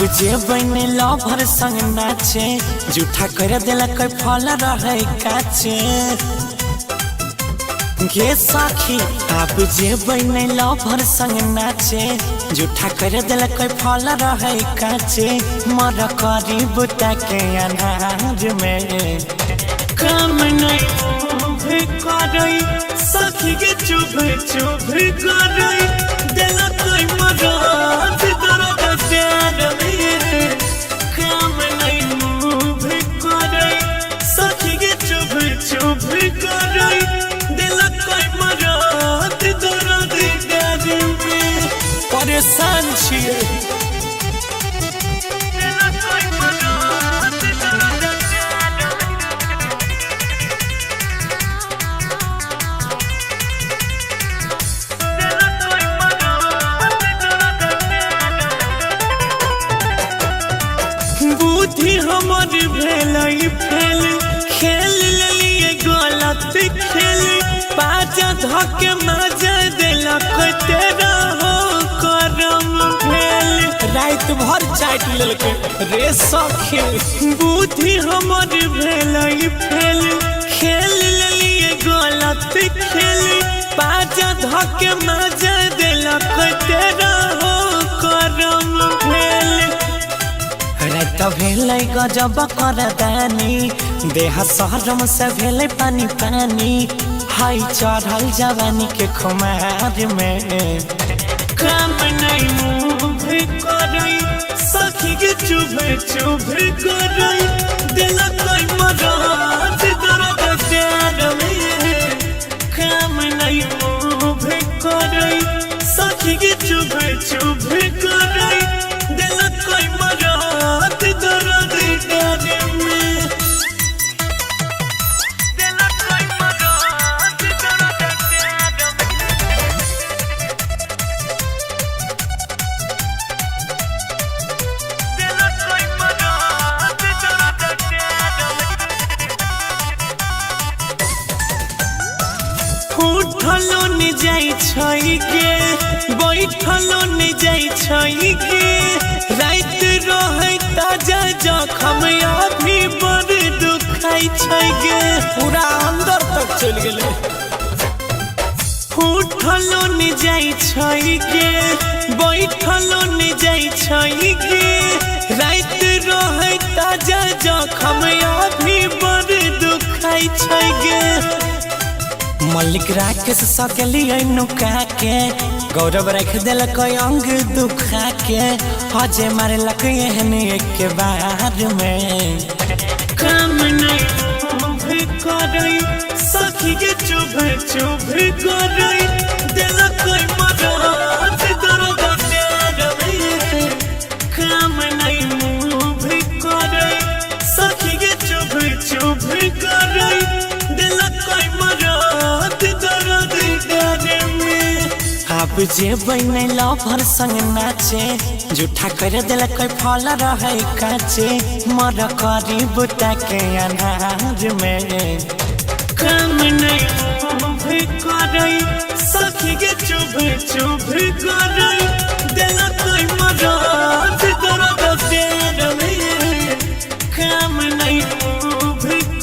अब जे बने लवर संग नाचे जूठा कर दिल कोई फल रहे काचे गे सखी। अब जे बने लवर संग नाचे जूठा कर दिल कोई फल रहे काचे मर करी बुता के अनाज में काम नहीं करई सखी के चुभ चुभ करई दिल कोई मराद दर्द प्यार में काम नहीं मुँह करई सखी के चुभ चुभ करई दिल कोई मराद दर्द प्यार में परेशान छिए बुद्धि हमर भेलई फेल खेल लिए गलत खेल पाजा धके मजा देलक तेरा हो करम भेल रात भर चाट लेलके रे सखी। बुद्धि हमर भेलई फेल खेल लिए गलत खेल पाजा धके मजा देलक तेरा हो करम भेल रात भेलै गजब करदानी देह शहरम से भेलै पानी पानी हाय चढ़ल जवानी के खुमार में काम नहीं मुँह करई सखी के चुभ चुभ करई दिल कोई मराद दर्द प्यार में काम नहीं मुँह करई सखी के चुभ चुभ करई दिल कोई मराद दर्द प्यार में दिल कोई मराद दर्द प्यार में दिल कोई मराद दर्द प्यार में उठलो न जाई छई गे बैठलो न जाई छई गे रात रहे ताजा जखम अभी बड़ दुखाई छै गे पूरा अंदर तक चल गेले। उठलो न जाई छई गे बैठलो न जाई छई गे रात रहे ताजा जखम अभी बड़ दुखाई छै गे। मल्लिक राकेश सकलिए नुका के गौरव रख दिल कोई अंग दुखा के हजे मारलक एहन एक बार में काम नहीं करई सखी के चुभ चुभ करई दिल कोई मराद दर्द प्यार में काम नहीं मुँह करई सखी के चुभ चुभ करई दिल कोई मराद दर्द प्यार में। अब जे बने लवर संग नाचे जूठा कर दिल कोई फल रहे काचे मर करी बुता के अनाज में काम नहीं करई सखी के चुभ चुभ करई दिल कोई मराद दर्द प्यार में काम नहीं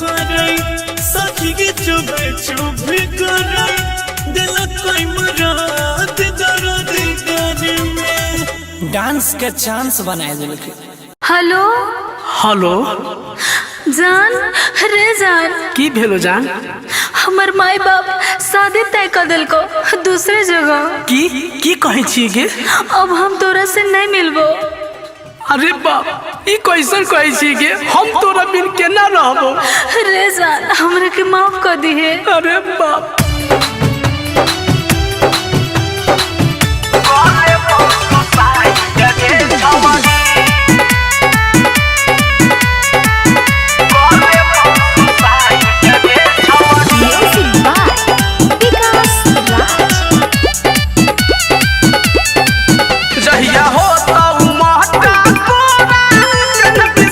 करई सखी के चुभ चुभ करई दिल कोई मराद दर्द प्यार में डांस के चांस बनाए दिलके। हेलो हेलो जान रे जान की भेलो जान हमर माई बाप शादी तय कर दिल को दूसरे जगह की कहे छी गे अब हम तोरा से नहीं मिलबो। अरे बाप ई कैसन कहे छी गे हम तोरा बिन केना रहबो रे जान हमरा के माफ कर दिहे। अरे बाप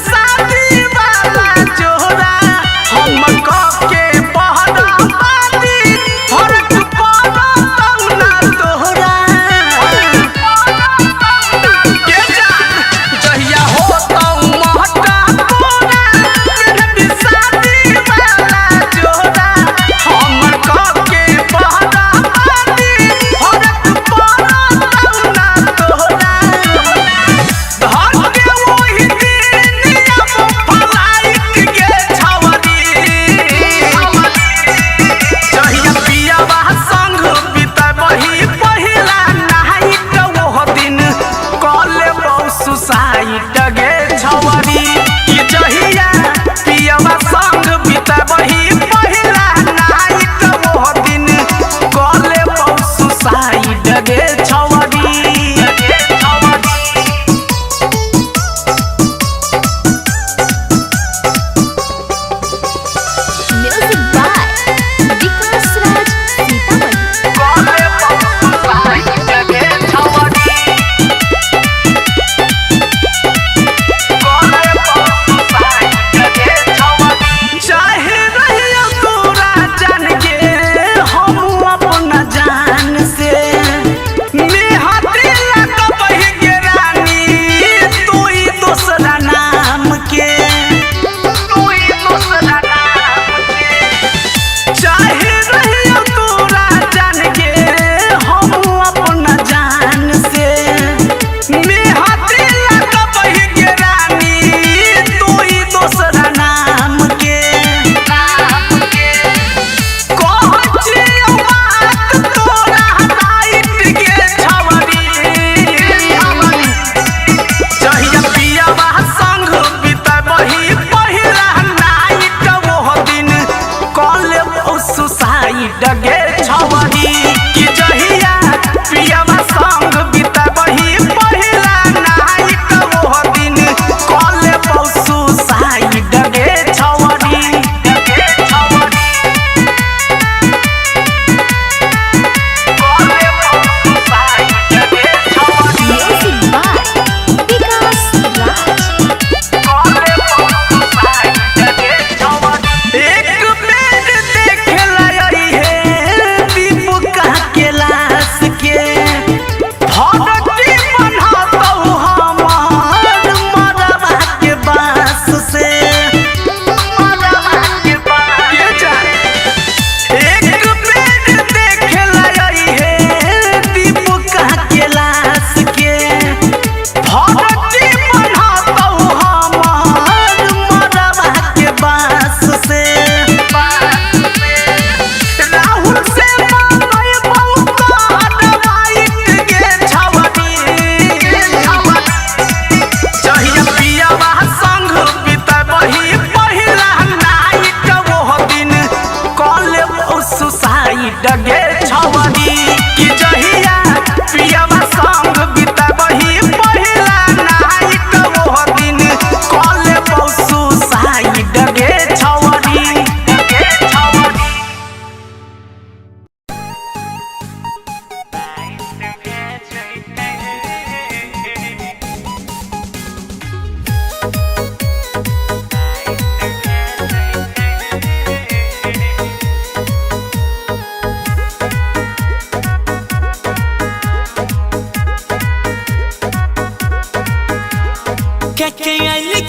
शादी वाला जोड़ा हम के पहरा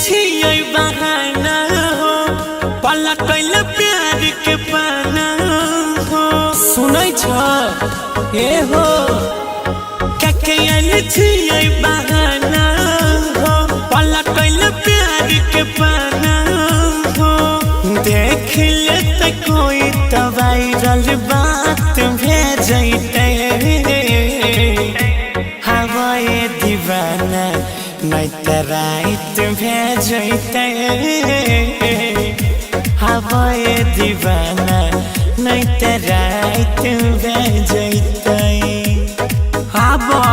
छियै बहाना हो पलटल प्यार के पाना हो सुनै छ ए हो ककैल छियै बहाना हो पलटल प्यार के पाना हो देख ले त कोई त वायरल बात भेजैते हवाए दीवाना नहीं त रात भेजैते हवाए दीवाना नहीं त रात भेजैते हवा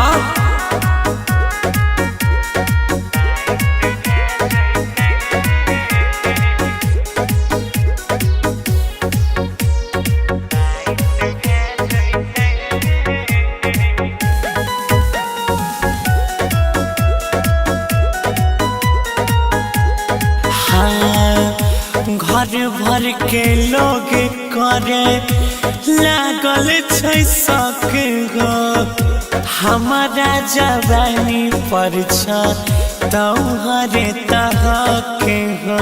घर भर के लोग करे लागल छै शक हो हमारा जवानी पर छ तोहरे तहक हो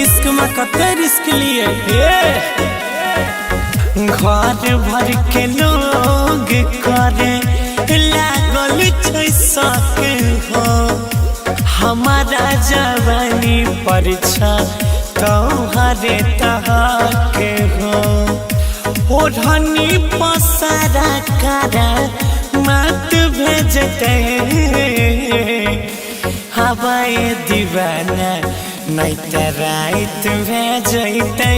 इश्क में कते रिस्क लिए घर भर के लोग करे लागल छै शक हो हमारा जवानी पर छ तोहरे तहक हो ओढ़नी पसारा करा मत भेजते हवाए दीवाना नहीं त रात भेजते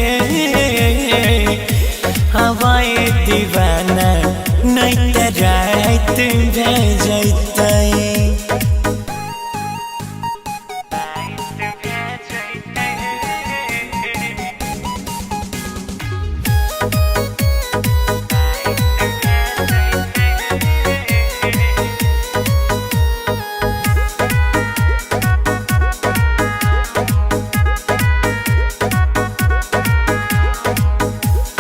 हवाए दीवाना नहीं त रात भेजते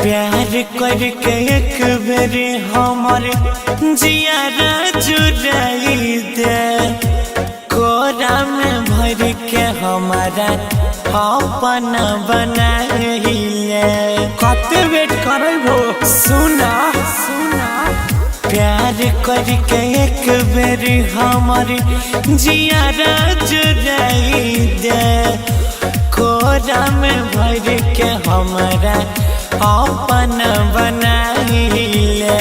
प्यार करके एक बेर हमर जियारा जुड़ाई दे कोरा में भर के हमारा अपना बनाई ले कते वेट करबो सुना सुना प्यार करके एक बेर हमर जियारा जुड़ाई दे कोरा में भर के हमारा अपन बनाइले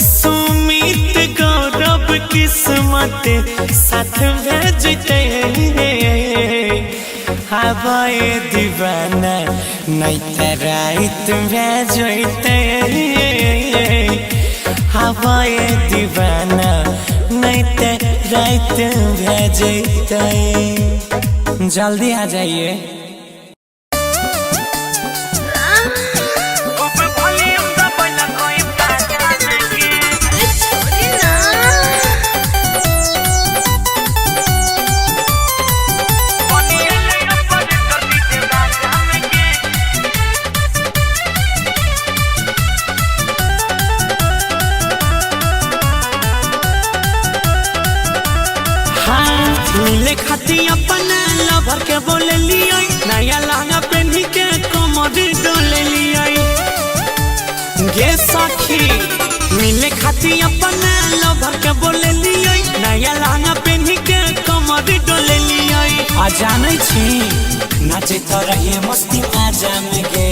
सुमित गौरव किस्मत साथ भेजते हवाए दीवाना नहीं त रात भेजते हवाए दीवाना नहीं त रात भेजते जल्दी आ जाइए मिले खाती अपना लवर के बोले लिया नया लहंगा पहनी के कमर डोले लिया गे सखी मिले खाती अपना लवर के बोले लिया नया लहंगा पहनी के कमर डोले लिया आ जाने छी नाचे तो रहिए मस्ती आजा में गे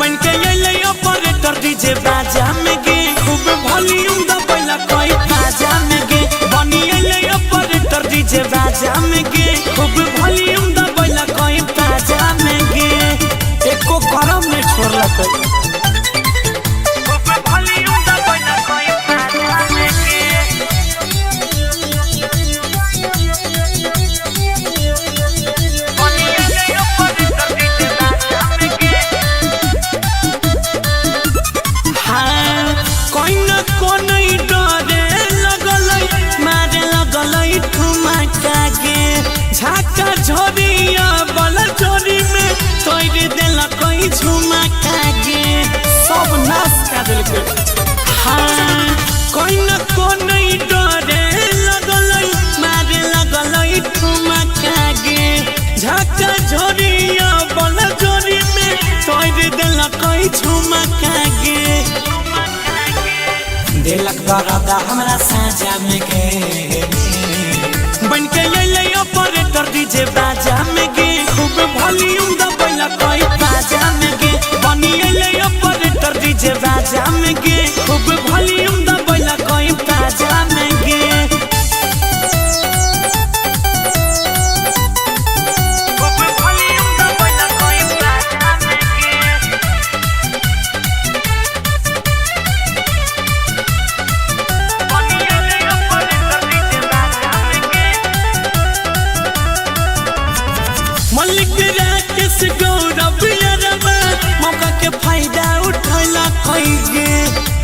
बन के ले ऑपरेटर डीजे बाजा में गे खूब वॉल्यूम दबाइला कोई बाजा में गे बनी ले ऑपरेटर डीजे बाजा में गे खूब वॉल्यूम दबाइला कोई बाजा में गे एको गरम में छोड़ला कोई खूब वॉल्यूम दबाइला कोई बाजा में गे बनी ले ऑपरेटर डीजे बाजा में गे हाँ कोई न झुमका गे दिलक दर्द हमरा साजा में गे बन के ले ऑपरेटर डीजे बाजा में गे खूब वॉल्यूम दबैला कोई बाजा में गे बनी ले ऑपरेटर डीजे बाजा में गे खूब वॉल्यूम दबैला कोई बाजा में गे मलिक राकेश गौरव यारवा मौका के फायदा उठैला कोई गे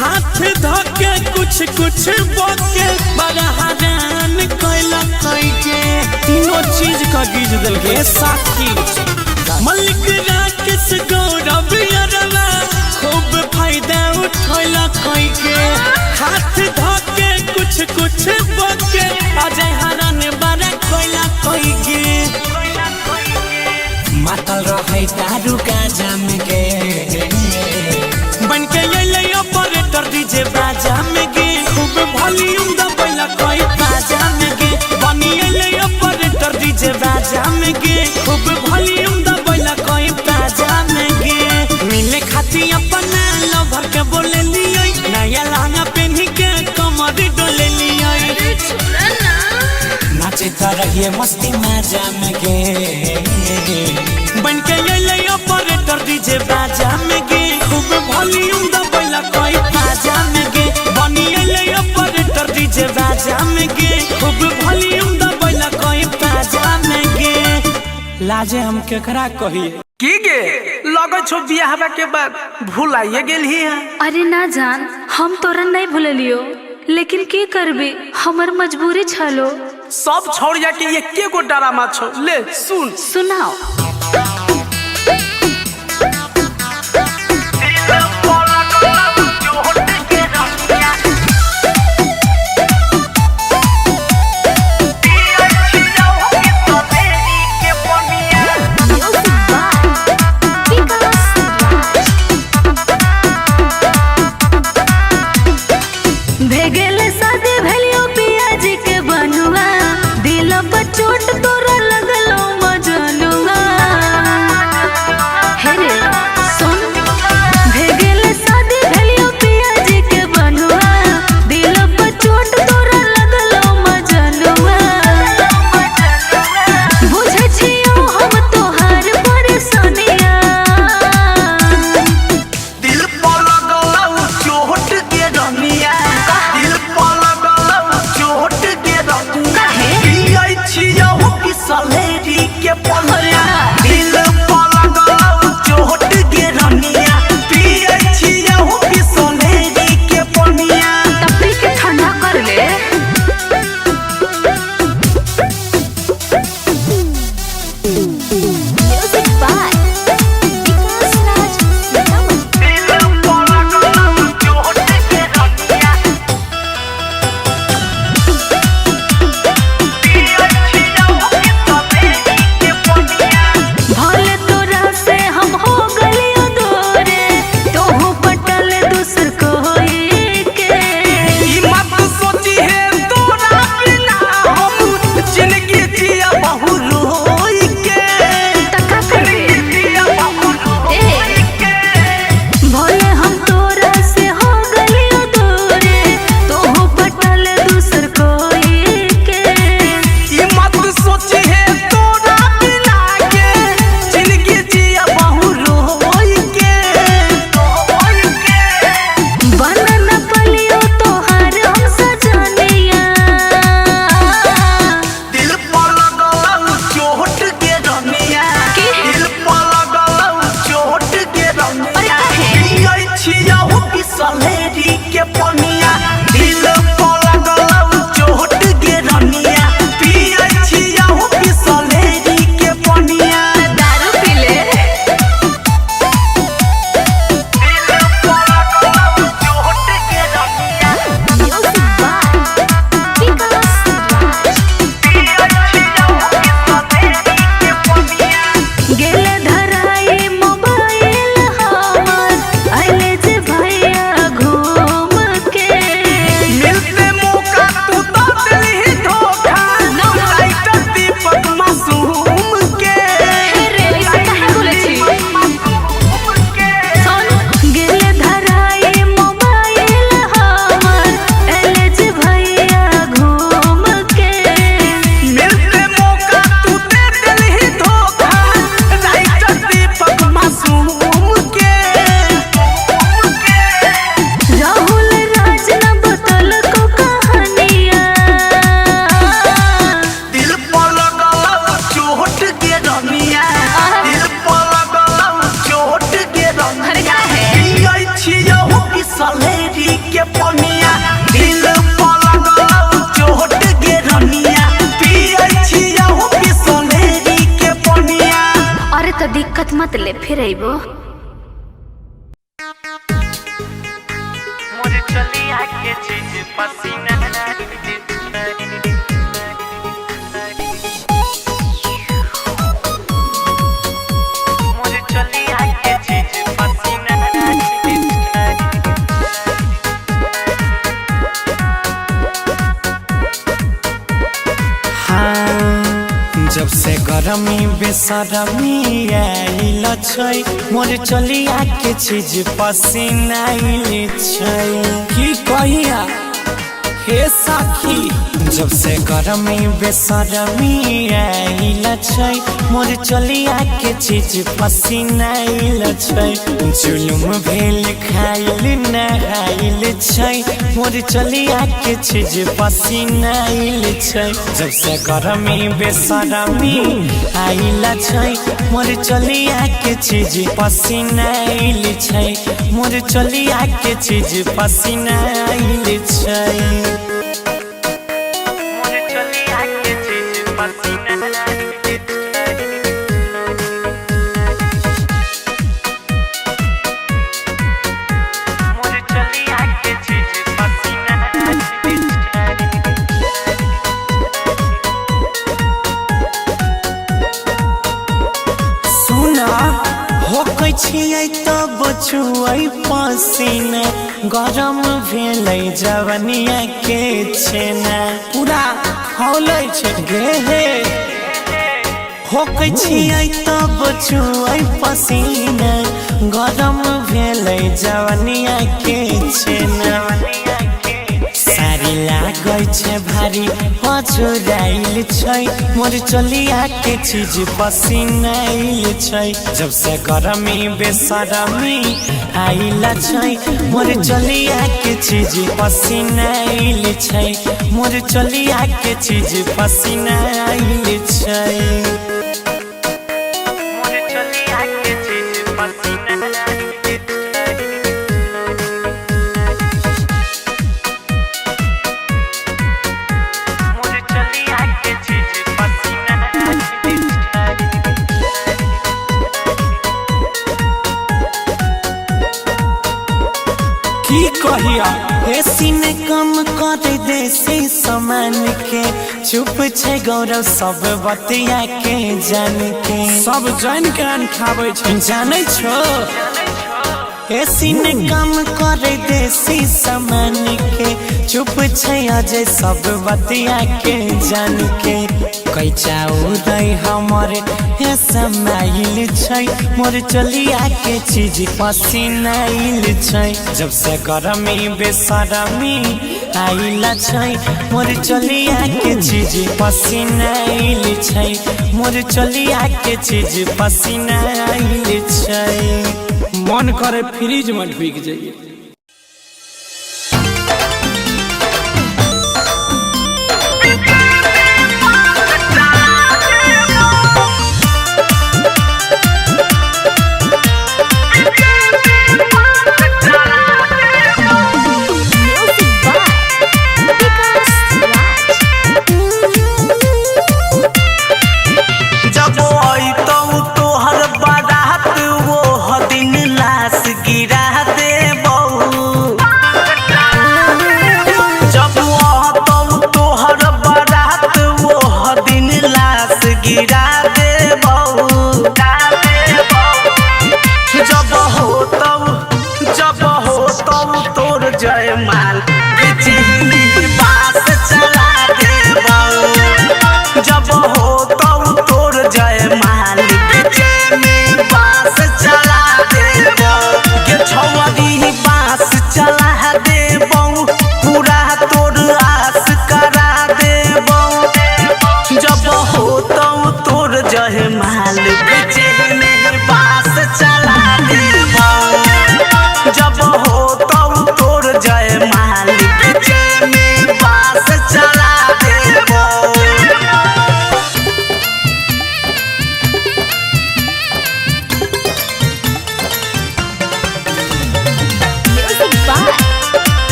हाथ धके कुछ बोके बड़ा हरान कैला कोई गे तीनों चीज का गिज दिल के साथी मलिक राकेश गौरव यारवा खूब फायदा उठैला कोई गे हाथ धके कुछ बोके अजय हरान बड़ा कैला कोई गे मातल रहे दारू गाजा में गे बन के ले ऑपरेटर डीजे बाजा में गे खूब वॉल्यूम दबैला कोई बाजा में गे बनी ले ऑपरेटर डीजे बाजा में गे खूब वॉल्यूम दबैला कोई बाजा में गे मिले खाती अपना लवर के बोले लियो नया लहंगा पहनी के कमर डोले लियो नाचे रहिए मस्ती मजा में गे बन के ले ऑपरेटर डीजे बाजा में गे खूब वॉल्यूम दबैला कोई बाजा में गे बनी ले ऑपरेटर डीजे बाजा में गे खूब वॉल्यूम दबैला कोई बाजा में गे लाजे हम केकरा कही की गे लगे छो बियाह के बाद भुलाइए गेली है। अरे ना जान हम तोरा नहीं भूलियो लेकिन की करबे हमर मजबूरी छलो सब छोड़ जा के एके गो ड्रामा छो ले सुनाओ भेगेले शादी भेलियो पियाजी के बनुआ दिल पर चोट तोरा लगलो मजनुआ हे रे सुन भेगेले शादी भेलियो पियाजी के बनुआ दिल पर चोट तोरा लगलो मजनुआ बुझे छियो हम तोहार परेशानिया दिल पर लगलो चोट के रमिया दिल पर लगलो चोट के रमिया पियै छियो फिर आइबो। मुझे चली आके चीज पसीना मुझे चली आके चीज पसीना हाँ जब से गरमी बेसरमी आइल छै मोर चली आके चीज पसीना आइल छै की कहिया हे साखी जब से गरमी बेसरमी आइल छै मोर चली आके चीज पसीना आइल छै जुलुम भेल खाइल नहाइल छै मोर चली आके चीज पसीना आइल छै जब से गरमी बेसरमी आइल छै मोर चली आके चीज पसीना आइल छै मोर चली आके चीज पसीना आइल छै तब छुआई पसीना गरम भेलै जवनिया के छेना पूरा हौलै छै गे होकै छियै तब छुआई पसीना गरम भेलै जवनिया के छेना सारी लागै छै भारी हजुराइल छै मोर चली आके चीज पसीना आइल छै जब से गरमी बेसरमी आइल छै मोर चली आके चीज पसीना आइल छै मोर चली आके चीज पसीना आइल छै मोर चली आके चीज पसीना की कहिया एसी ने कम कर देसी सामान के चुप छै गौरव सब बतिया के जान के सब जान के खाबै छै जानै छो एसी ने कम कर देसी सामान के चुप छै अजय सब बतिया के जान के कैचा उदय हमर हे समाइल छै मोर चली आके चीज पसीना आइल छै जब से गरमी बेसरमी आइल छै मोर चली आके चीज पसीना आइल छै मोर चली आके चीज पसीना आइल छै मन करे फ्रिज में ढुक जाइए गिरा देबो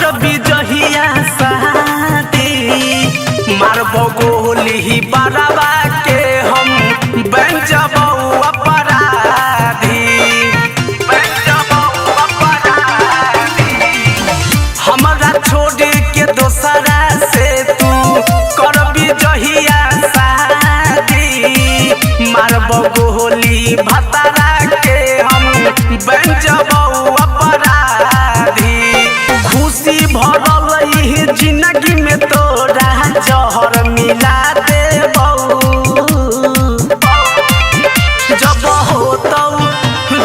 करबी जहिया शादी मारबो गोली बराबा के हम बन जाबो अपराधी बन जाबो अपराधी हमरा छोड़ के दोसरा से तू करबी जहिया शादी मारबो गोली भतारा के हम बन जाबो अपराधी खुशी भरल ई जिंदगी में तोरा जहर मिला देबो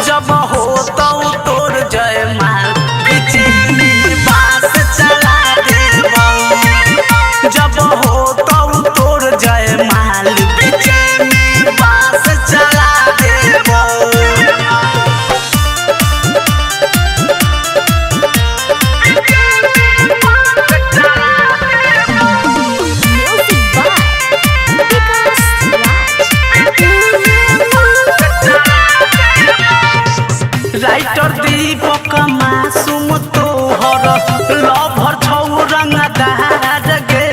जब होतौ तोर जयमाल बिजली बास चला देबो जब होतौ तोर जयमाल बिजली बास चला देबो राइटर दीपक मासूम तोहर लभर छौ रंगदार गे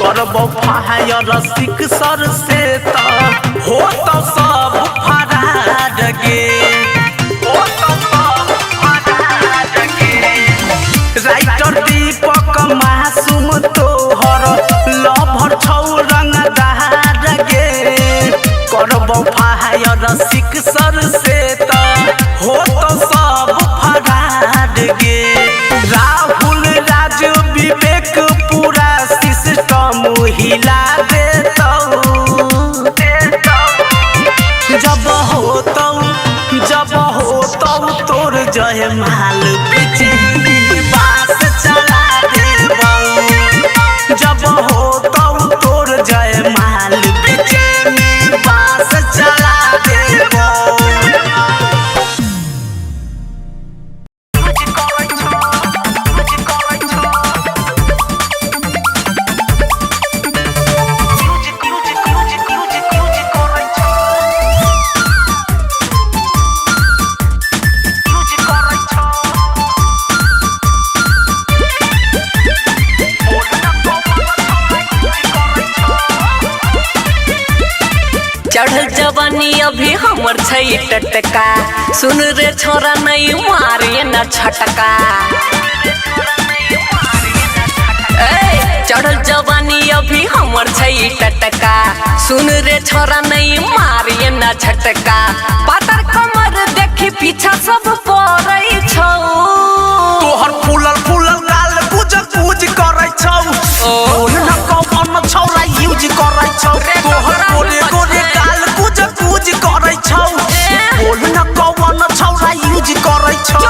करबो फायर सिक्सर से त हो तो सब फरार गे हो तो सब फरार गे राइटर दीपक मासूम तोहर लभर छौ रंगदार गे करबो फायर सिक्सर से त हो तो सब फरार गे राहुल राज विवेक पूरा सिस्टम हिला देतौ जब होतौ तोर जयमाल बिजली बास चला देबौ जब होतौ तोर जयमाल बिजली बास चला देबौ चढ़ल जवानी अभी हमर छै टटका सुन रे छोरा नहीं मारिए न छटका चढ़ल जवानी अभी हमर छै टटका सुन रे छोरा नहीं मारिए न छटका पातर कमर देखी पीछा सब पड़ै छौ तोहर फूलल गाल पूज करै छौ बोल न कौन छौरा यूज करै छौ तोहर गोरे गाल पूज करै छौ बोल न कौन छौरा यूज करै छौ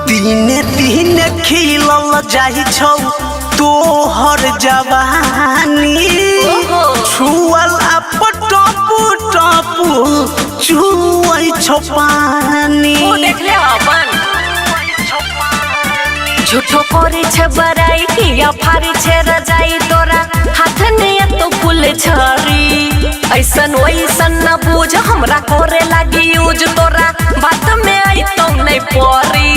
दिने खिलल जाइ छौ तोहर जवानी छुअल टपू चुअइ छौ पानी झूठो करे छे बराई किया फारी छे रजाई तोरा हाथ ने तो फूल छरी ऐसन वैसन न बूझ हमरा करे लागी यूज तोरा बात में आई तो नहीं परी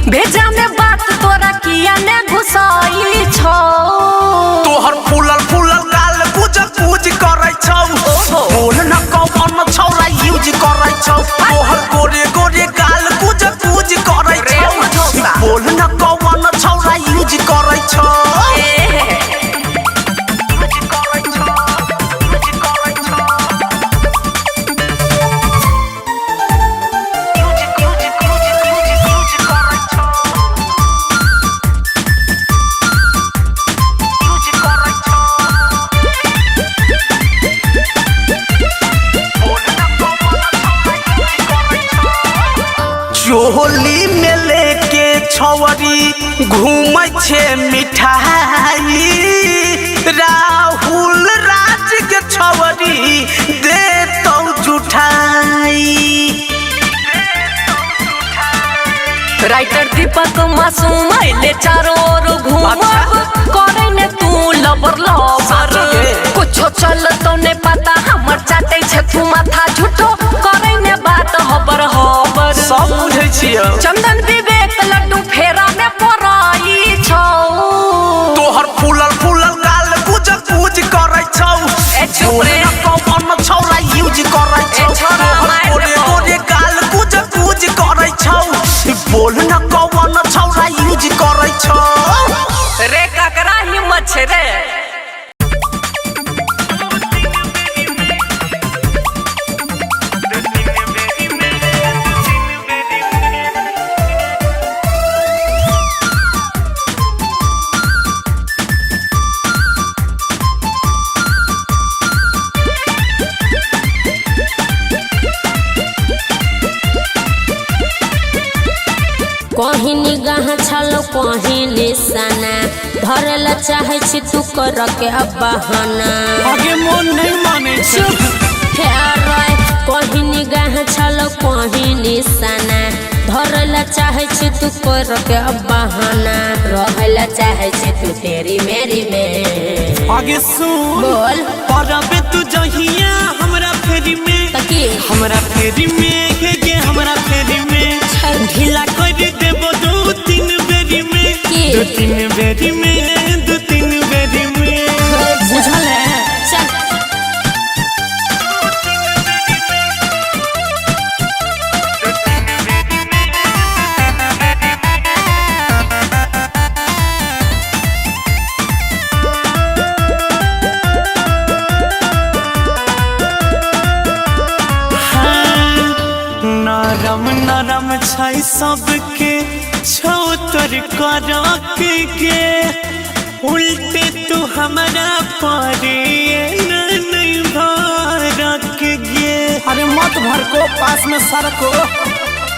भेजा में बात तोरा किया ने घुसाई छौ तोहर फूलल गाल पूज करै छौ बोल न कौन छौरा यूज करै छौ तोहर गोरे गाल पूज करै छौ बोल न कौन छौरा यूज करै छौ चोली में लेके छौरी घूमै छे मिठाई राहुल राज के छौरी दे तो जुठाई राइटर दीपक मासूम आइले चारों ओर घूमब करे ने तू लबर लबर कुछो चल तो ने पता हमर चाटे छे तू माथा झूठो करे ने बात हबर हबर सब बुझै छियै चंदन विवेक लड्डू फेरा में पराई छौ तोहर फूलल फूलल गाल गुज गुज करै छौ ए चुप रे कौन छौरा यूज करै छौ तोहर गोरे गोरे गाल गुज गुज करै छौ बोल न कौन छौरा यूज करै छौ रे ककरा हिम्मत छे रे कहीं निगाह छलो कहीं निशाना धरेला चाहे छी तू कर के अब बहाना आगे मन नहीं माने चुप कहीं निगाह छलो कहीं निशाना धरेला चाहे छी तू कर के अब बहाना रहेला चाहे छी तू तेरी मेरी में आगे सुन बोल परबे तू जहिया हमरा फेरी में तकी हमरा फेरी में के हमरा फेरी में ढीला कर देबो दो तीन बेरी में दो तीन बेरी में दो तीन बेरी में बुझल है चल नरम नरम छै सबके छौ तोर करक के उल्टे तू हमरा परे नहीं भरक गे अरे मत भर को पास में सरको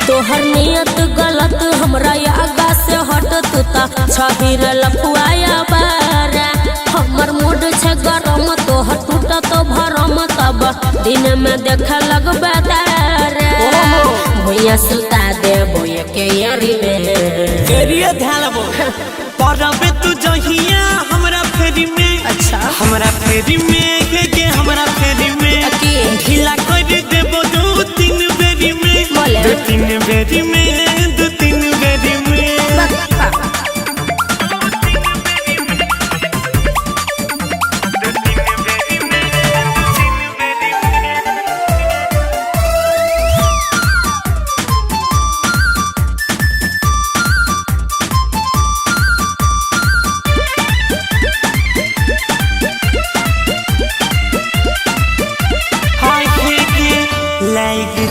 तोहर नियत गलत हमरा आगा से हट तू ता छहिर लफुआया बारा हमर मूड छे गरम तोहर टूट तो भरम तब दिन में देख लगबे तारा भैया सुता दे बोए के यारी में एरिया ध्यान बो परबे तू जहिया हमरा फेरी में अच्छा हमरा फेरी में के हमरा फेरी में ढीला कर देबो दो तीन बेरी में बोले दो तीन बेरी में दो तीन बेरी में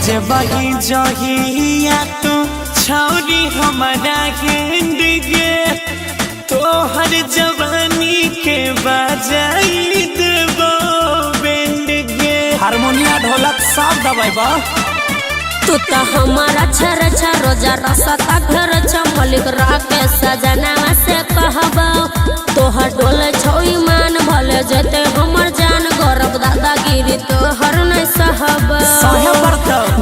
जबही जहिया तू छौरी हमारा गेंद गे तोहर जवानी के बजाई देबो बेंड गे हारमोनिया ढोलक सब दबाइबा तू तो हमारा छर रोजा रसता घर छ मलिक राके सजनावा से कहबो तोहर डोल छौ ईमान भले जते हमर जान गौरव दादागिरी तोहर नहीं सहब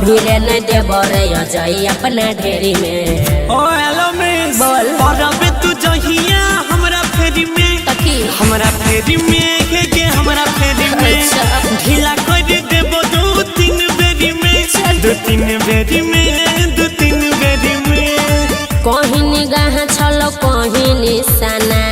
भीरे नहीं देबो रे अजय अपना ढेरी में ओ हेलो मिस बोल परबे तू जहिया हमरा फेरी में तकी हमरा फेरी में के हमरा फेरी में ढीला कर देबो दो तीन बेरी में दो तीन बेरी में दो तीन बेरी में कहीं निगाह छलो कहीं निशाना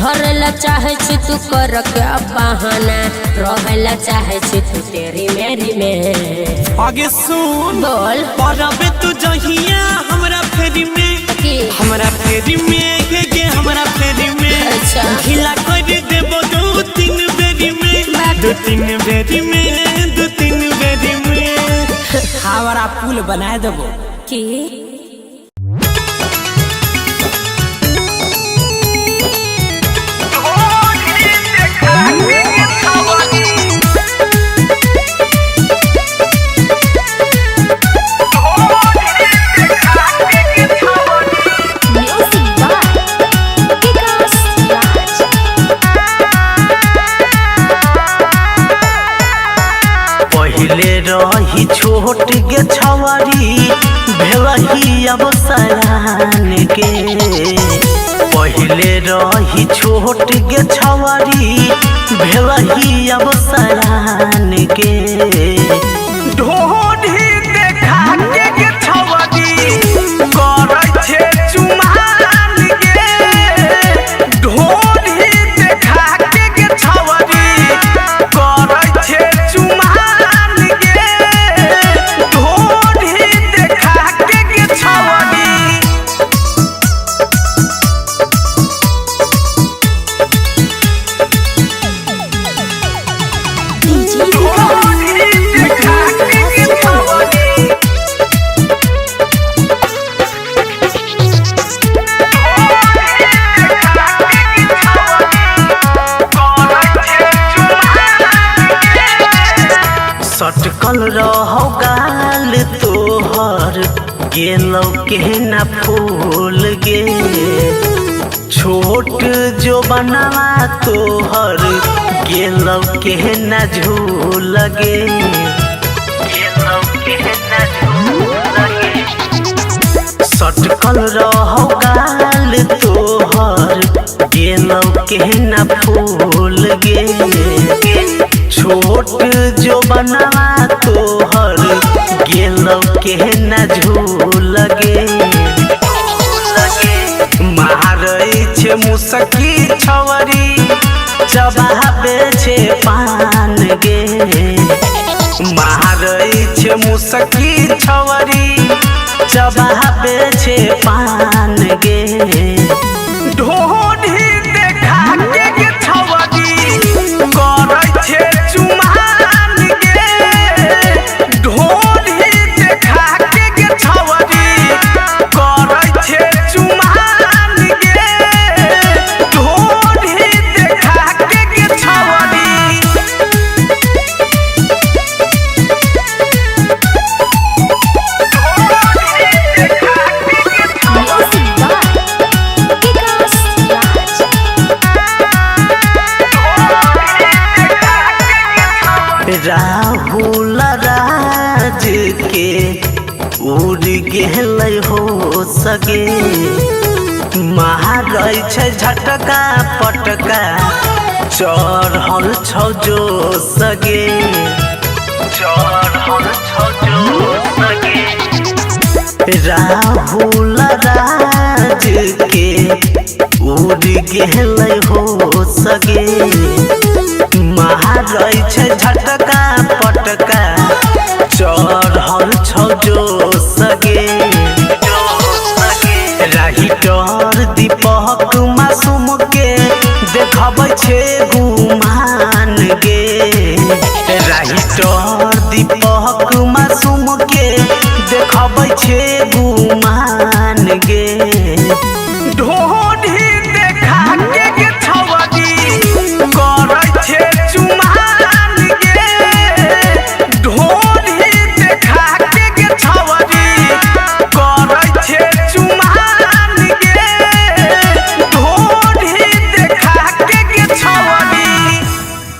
धरेला चाहे छी तू कर के बहाना रहेला चाहे छी तू तेरी मेरी में आगे सुन बोल परबे तू जहिया हमरा फेरी में हमरा फेरी में के हमरा फेरी में अच्छा ढीला कर देबो दो तीन बेरी में दो तीन बेरी में दो तीन बेरी में हमारा पुल बना देबो की पहिले रही छोट गे छवरी भेलही अब सयान के पहिले रही छोट गे छवरी भेलही अब सयान के ढोढ़ी देखा के गे छवरी करै छे चुमान गे ढोढ़ी देखा के गे छवरी करै छे चुमान गे ढोढ़ी देखा के गे छवरी सटकल रहो गाल तोहर गेलौ के न फूल गे छोट जो बनवा तोहर गेलौ के न झूल गे गेलौ के न झूल गे सटकल रहो गाल तोहर गेलौ के न फूल गे छोट जो बनवा तोहर गेलौ के न झूल गे मारै छे मुसकी छवरी चबाबे छे पान गे मारै छे मुसकी छवरी चबाबे छे पान गे ढोढ़ी देखा के गे छवरी करै छे चुमान गे ढोढ़ी देखा के गे छवरी करै छे चुमान गे ढोढ़ी देखा के गे छवरी राहुल राज के उड़ गेलै हो सगे मारै छै झटका पटका चढ़ल छौ जो सगे चढ़ल छौ जो सगे राहुल राज के उड़ गेलै हो सगे मारै छै झटका पटका चढ़ल छौ जो सगे राहिटर दीपक मासूम के देखबै छे गुमान गे राहिटर दीपक मासूम के देखबै छे गुमान